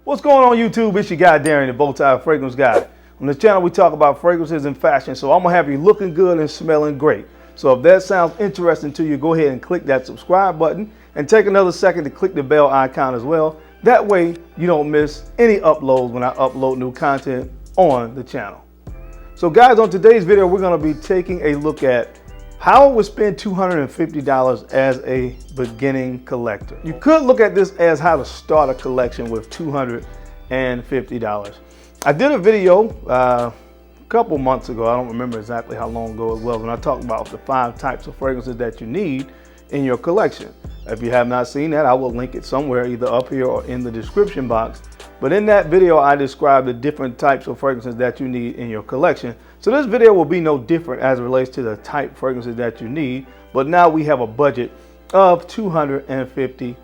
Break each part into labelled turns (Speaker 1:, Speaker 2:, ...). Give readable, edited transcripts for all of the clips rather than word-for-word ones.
Speaker 1: What's going on YouTube? It's your guy Darren, the Bowtie Fragrance Guy. On this channel we talk about fragrances and fashion, so I'm gonna have you looking good and smelling great. So if that sounds interesting to you, go ahead and click that subscribe button and take another second to click the bell icon as well. That way you don't miss any uploads when I upload new content on the channel. So guys, on today's video we're gonna be taking a look at how I would spend $250 as a beginning collector. You could look at this as how to start a collection with $250. I did a video a couple months ago, I don't remember exactly how long ago it was, when I talked about the 5 types of fragrances that you need in your collection. If you have not seen that, I will link it somewhere, either up here or in the description box. But in that video, I described the different types of fragrances that you need in your collection. So this video will be no different as it relates to the type fragrances that you need. But now we have a budget of $250.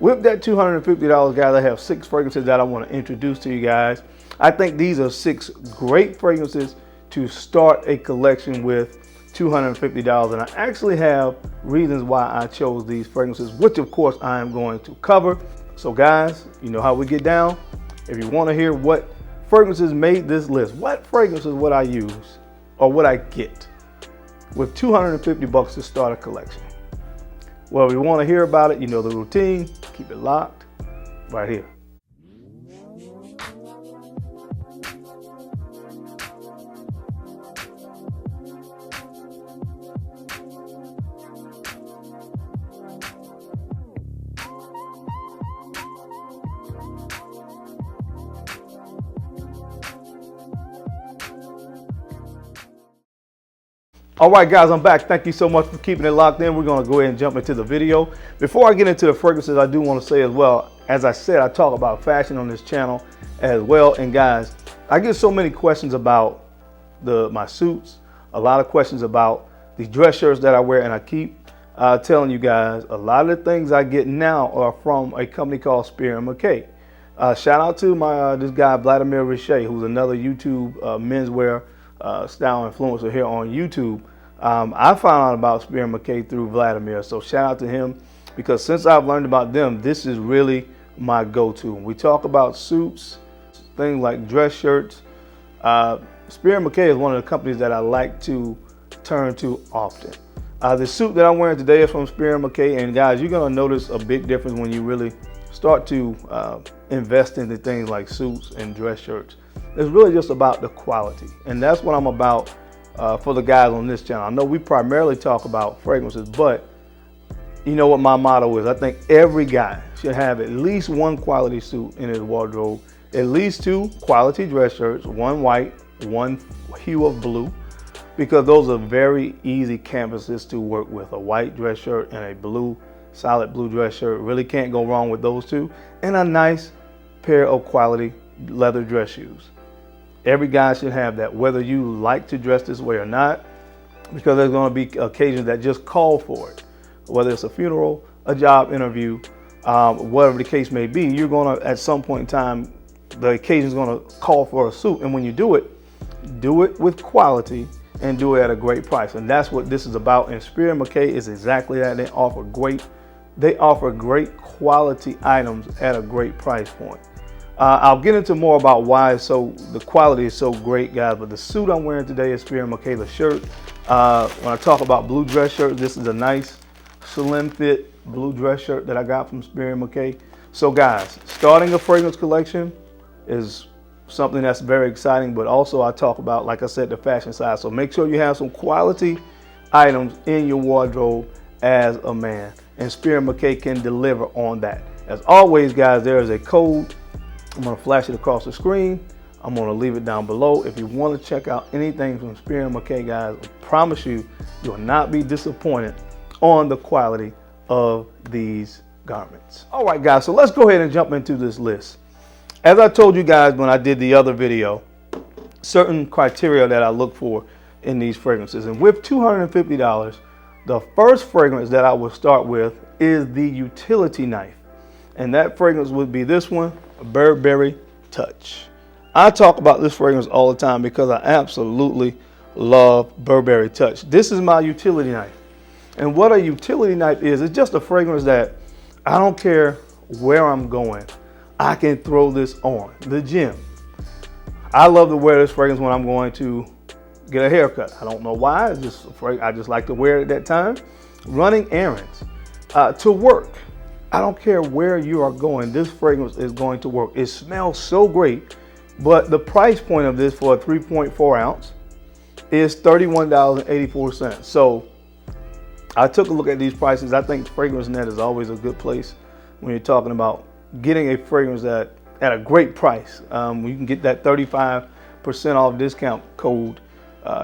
Speaker 1: With that $250, guys, I have 6 fragrances that I want to introduce to you guys. I think these are 6 great fragrances to start a collection with $250. And I actually have reasons why I chose these fragrances, which of course I am going to cover. So guys, you know how we get down. If you want to hear what fragrances made this list, what fragrances would I use or would I get with $250 to start a collection? Well, if you want to hear about it, you know the routine. Keep it locked right here. All right, guys, I'm back. Thank you so much for keeping it locked in. We're going to go ahead and jump into the video. Before I get into the fragrances, I do want to say as well, as I said, I talk about fashion on this channel as well. And guys, I get so many questions about my suits, a lot of questions about the dress shirts that I wear, and I keep telling you guys, a lot of the things I get now are from a company called Spear & Mckay. Shout out to this guy, Vladimir Richer, who's another YouTube menswear style influencer here on YouTube. I found out about Spear & Mckay through Vladimir, so shout out to him, because since I've learned about them, this is really my go-to. We talk about suits, things like dress shirts. Spear & Mckay is one of the companies that I like to turn to often. The suit that I'm wearing today is from Spear & Mckay, and guys, you're gonna notice a big difference when you really start to invest into things like suits and dress shirts. It's really just about the quality, and that's what I'm about for the guys on this channel. I know we primarily talk about fragrances, but you know what my motto is. I think every guy should have at least 1 quality suit in his wardrobe, at least 2 quality dress shirts, 1 white, 1 hue of blue, because those are very easy canvases to work with. A white dress shirt and a blue, solid blue dress shirt, really can't go wrong with those 2, and a nice pair of quality leather dress shoes. Every guy should have that, whether you like to dress this way or not, because there's going to be occasions that just call for it. Whether it's a funeral, a job interview, whatever the case may be, you're going to, at some point in time, the occasion is going to call for a suit. And when you do it with quality and do it at a great price. And that's what this is about. And Spear & Mckay is exactly that. They offer great quality items at a great price point. I'll get into more about why the quality is so great, guys, but the suit I'm wearing today is Spear & Mckay. The shirt, when I talk about blue dress shirts, this is a nice slim fit blue dress shirt that I got from Spear & Mckay. So guys, starting a fragrance collection is something that's very exciting, but also I talk about, like I said, the fashion side. So make sure you have some quality items in your wardrobe as a man, and Spear & Mckay can deliver on that. As always, guys, there is a code. I'm going to flash it across the screen. I'm going to leave it down below. If you want to check out anything from Spear & Mckay, guys, I promise you, you will not be disappointed on the quality of these garments. All right, guys, so let's go ahead and jump into this list. As I told you guys when I did the other video, certain criteria that I look for in these fragrances. And with $250, the first fragrance that I will start with is the utility knife. And that fragrance would be this one, Burberry Touch. I talk about this fragrance all the time because I absolutely love Burberry Touch. This is my utility knife. And what a utility knife is, it's just a fragrance that I don't care where I'm going. I can throw this on the gym. I love to wear this fragrance when I'm going to get a haircut. I don't know why. I just like to wear it at that time. Running errands, to work. I don't care where you are going. This fragrance is going to work. It smells so great, but the price point of this for a 3.4 ounce is $31.84. So I took a look at these prices. I think FragranceNet is always a good place when you're talking about getting a fragrance at a great price. You can get that 35% off discount code.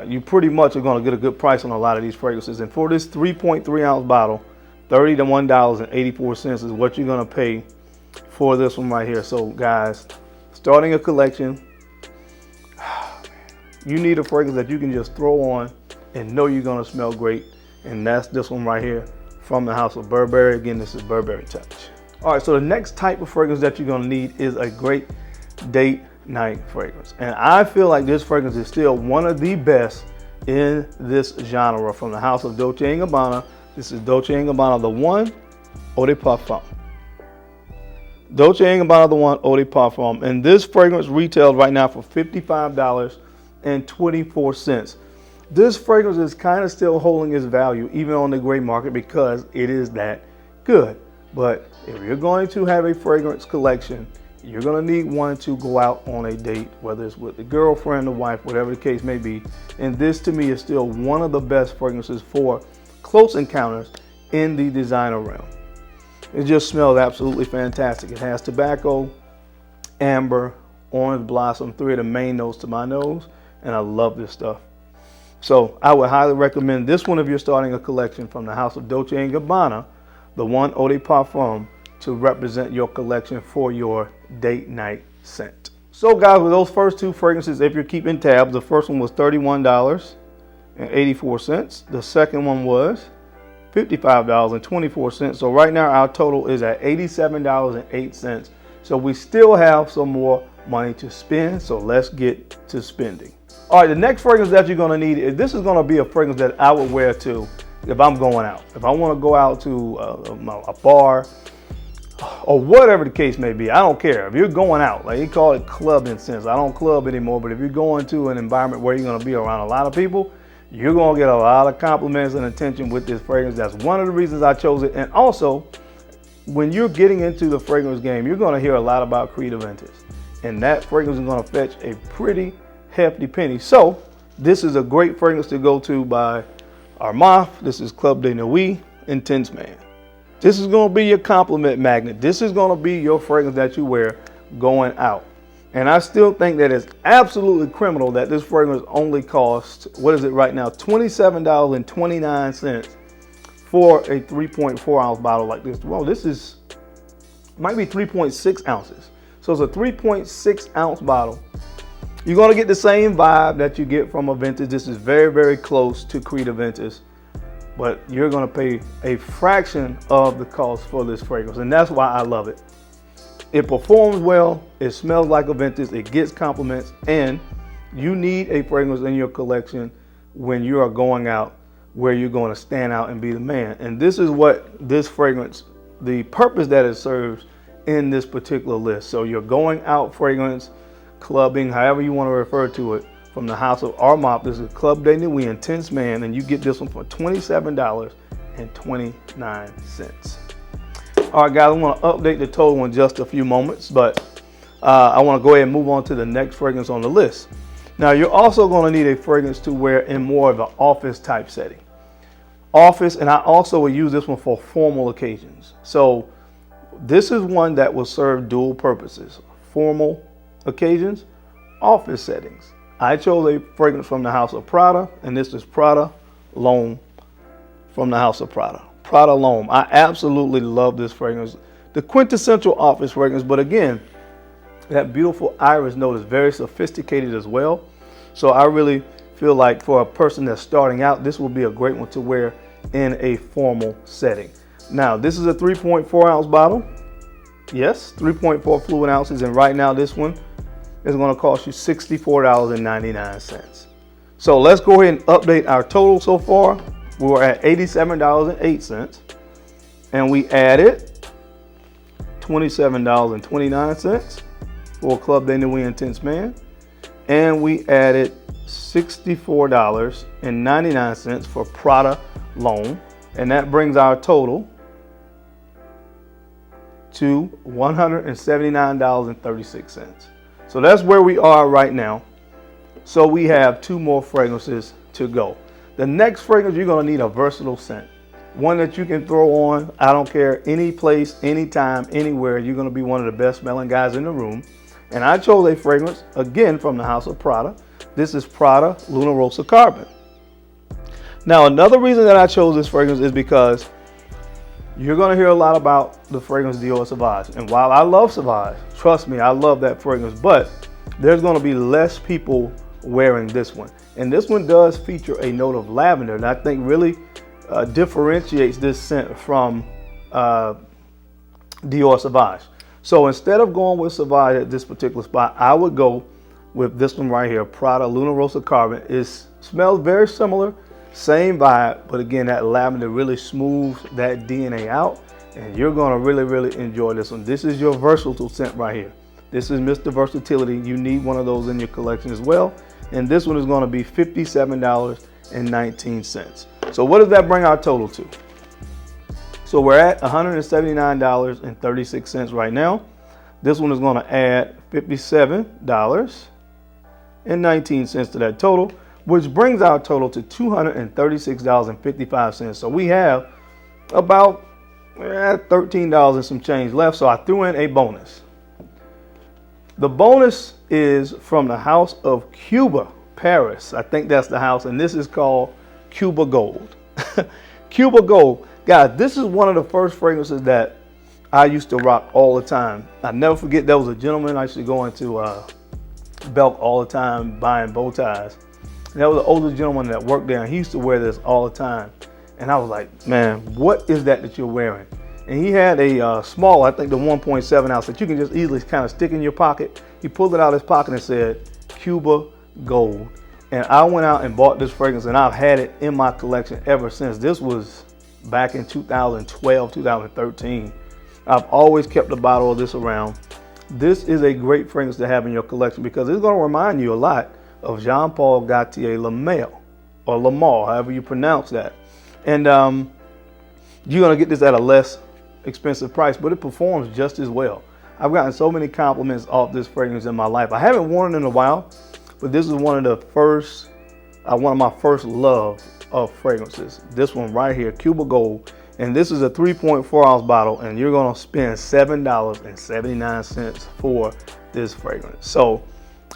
Speaker 1: You pretty much are going to get a good price on a lot of these fragrances. And for this 3.3 ounce bottle, $31.84 is what you're going to pay for this one right here. So guys, starting a collection, you need a fragrance that you can just throw on and know you're going to smell great. And that's this one right here from the house of Burberry. Again, this is Burberry Touch. All right, so the next type of fragrance that you're going to need is a great date night fragrance. And I feel like this fragrance is still one of the best in this genre from the house of Dolce & Gabbana. This is Dolce & Gabbana The One Eau de Parfum. Dolce & Gabbana The One Eau de Parfum. And this fragrance retails right now for $55.24. This fragrance is kind of still holding its value even on the gray market because it is that good. But if you're going to have a fragrance collection, you're going to need one to go out on a date, whether it's with the girlfriend, the wife, whatever the case may be. And this to me is still one of the best fragrances for close encounters in the designer realm. It just smells absolutely fantastic. It has tobacco, amber, orange blossom, three of the main notes to my nose, and I love this stuff. So I would highly recommend this one if you're starting a collection from the house of Dolce & Gabbana, The One Eau de Parfum, to represent your collection for your date night scent. So guys, with those first two fragrances, if you're keeping tabs, the first one was $31.84. The second one was $55.24. So right now our total is at $87.08. So we still have some more money to spend. So let's get to spending. All right, the next fragrance that you're going to need is, this is going to be a fragrance that I would wear too if I'm going out. If I want to go out to a bar or whatever the case may be, I don't care. If you're going out, like you call it clubbing sense. I don't club anymore, but if you're going to an environment where you're going to be around a lot of people, you're going to get a lot of compliments and attention with this fragrance. That's one of the reasons I chose it. And also, when you're getting into the fragrance game, you're going to hear a lot about Creative Vintage. And that fragrance is going to fetch a pretty hefty penny. So this is a great fragrance to go to by Armaf. This is Club de Nuit Intense Man. This is going to be your compliment magnet. This is going to be your fragrance that you wear going out. And I still think that it's absolutely criminal that this fragrance only costs, what is it right now, $27.29 for a 3.4 ounce bottle like this. Well, this is, might be 3.6 ounces. So it's a 3.6 ounce bottle. You're going to get the same vibe that you get from a vintage. This is very, very close to Creative Vintage, but you're going to pay a fraction of the cost for this fragrance. And that's why I love it. It performs well, it smells like a vintage, it gets compliments, and you need a fragrance in your collection when you are going out where you're going to stand out and be the man. And this is what this fragrance, the purpose that it serves in this particular list. So your going out fragrance, clubbing, however you want to refer to it, from the house of Armaf. This is Club de Nuit Intense Man, and you get this one for $27.29. All right, guys, I want to update the total in just a few moments, but I want to go ahead and move on to the next fragrance on the list. Now, you're also going to need a fragrance to wear in more of an office type setting. Office, and I also will use this one for formal occasions. So this is one that will serve dual purposes: formal occasions, office settings. I chose a fragrance from the house of Prada, and this is Prada Lalo from the house of Prada. Prada Lalo. I absolutely love this fragrance. The quintessential office fragrance, but again, that beautiful iris note is very sophisticated as well. So I really feel like for a person that's starting out, this will be a great one to wear in a formal setting. Now, this is a 3.4 ounce bottle. Yes, 3.4 fluid ounces, and right now this one is going to cost you $64.99. So let's go ahead and update our total so far. We were at $87.08, and we added $27.29 for Club de Nuit Intense Man. And we added $64.99 for Prada Lalo. And that brings our total to $179.36. So that's where we are right now. So we have 2 more fragrances to go. The next fragrance, you're gonna need a versatile scent. One that you can throw on, I don't care, any place, anytime, anywhere. You're gonna be one of the best smelling guys in the room. And I chose a fragrance, again, from the house of Prada. This is Prada Luna Rosa Carbon. Now, another reason that I chose this fragrance is because you're gonna hear a lot about the fragrance Dior Sauvage. And while I love Sauvage, trust me, I love that fragrance, but there's gonna be less people wearing this one. And this one does feature a note of lavender, and I think really differentiates this scent from Dior Sauvage. So instead of going with Sauvage at this particular spot, I would go with this one right here, Prada Luna Rosa Carbon. It smells very similar, same vibe, but again, that lavender really smooths that DNA out, and you're gonna really, really enjoy this one. This is your versatile scent right here. This is Mr. Versatility. You need one of those in your collection as well. And this one is gonna be $57.19. So what does that bring our total to? So we're at $179.36 right now. This one is gonna add $57.19 to that total, which brings our total to $236.55. So we have about $13 and some change left. So I threw in a bonus. The bonus is from the house of Cuba, Paris. I think that's the house, and this is called Cuba Gold. Cuba Gold. Guys, this is one of the first fragrances that I used to rock all the time. I never forget, there was a gentleman I used to go into Belk all the time buying bow ties. And there was an older gentleman that worked there, and he used to wear this all the time. And I was like, man, what is that you're wearing? And he had a small, I think the 1.7 ounce that you can just easily kind of stick in your pocket. He pulled it out of his pocket and said, Cuba Gold. And I went out and bought this fragrance, and I've had it in my collection ever since. This was back in 2012, 2013. I've always kept a bottle of this around. This is a great fragrance to have in your collection because it's going to remind you a lot of Jean-Paul Gaultier Le Male, or Le Male, however you pronounce that. And you're going to get this at a less expensive price, but it performs just as well. I've gotten so many compliments off this fragrance in my life. I haven't worn it in a while, but this is one of my first love of fragrances. This one right here, Cuba Gold, and this is a 3.4 ounce bottle, and you're gonna spend $7.79 for this fragrance. So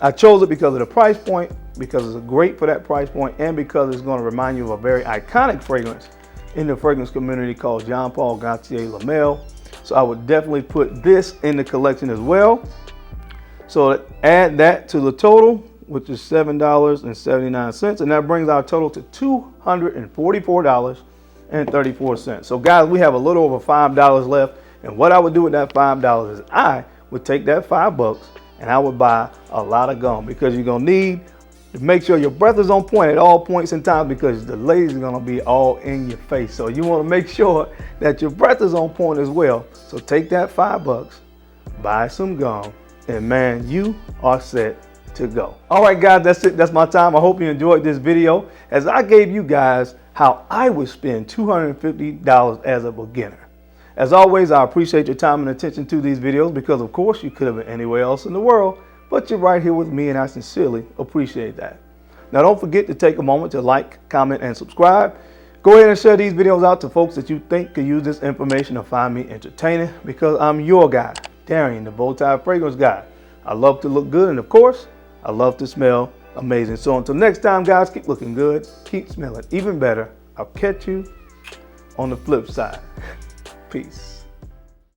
Speaker 1: I chose it because of the price point, because it's great for that price point, and because it's gonna remind you of a very iconic fragrance in the fragrance community called Jean-Paul Gaultier Le Male. So I would definitely put this in the collection as well. So add that to the total, which is $7.79, and that brings our total to $244.34. So guys, we have a little over $5 left, and what I would do with that $5 is I would take that $5 and I would buy a lot of gum, because you're gonna need to make sure your breath is on point at all points in time, because the ladies are gonna be all in your face. So you wanna make sure that your breath is on point as well. So take that $5, buy some gum, and man, you are set to go. All right, guys, that's it. That's my time. I hope you enjoyed this video, as I gave you guys how I would spend $250 as a beginner. As always, I appreciate your time and attention to these videos, because of course you could have been anywhere else in the world, but you're right here with me, and I sincerely appreciate that. Now, don't forget to take a moment to like, comment, and subscribe. Go ahead and share these videos out to folks that you think could use this information or find me entertaining, because I'm your guy, Darian, the Bowtie Fragrance Guy. I love to look good, and of course, I love to smell amazing. So until next time, guys, keep looking good, keep smelling even better. I'll catch you on the flip side. Peace.